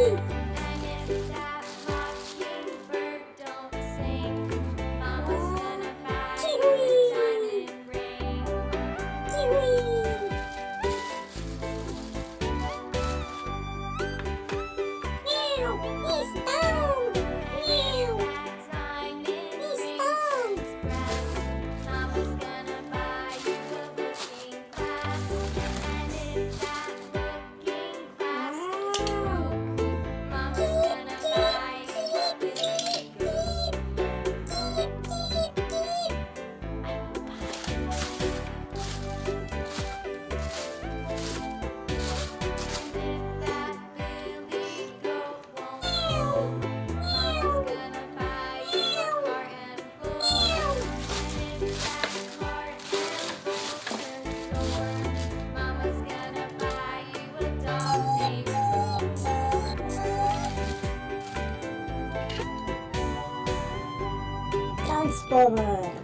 And if that mockingbird don't sing, Mama's gonna buy you a diamond ring. That diamond ring turns brass, Mama's gonna buy you a looking glass. And if that looking glass broke, Mama's gonna buy you a billy goat. And if that billy goat won't pull, Mama's gonna buy you a cart and bull. And if that cart and bull turns over, Mama's gonna buy you a dog named Bo. Transformer.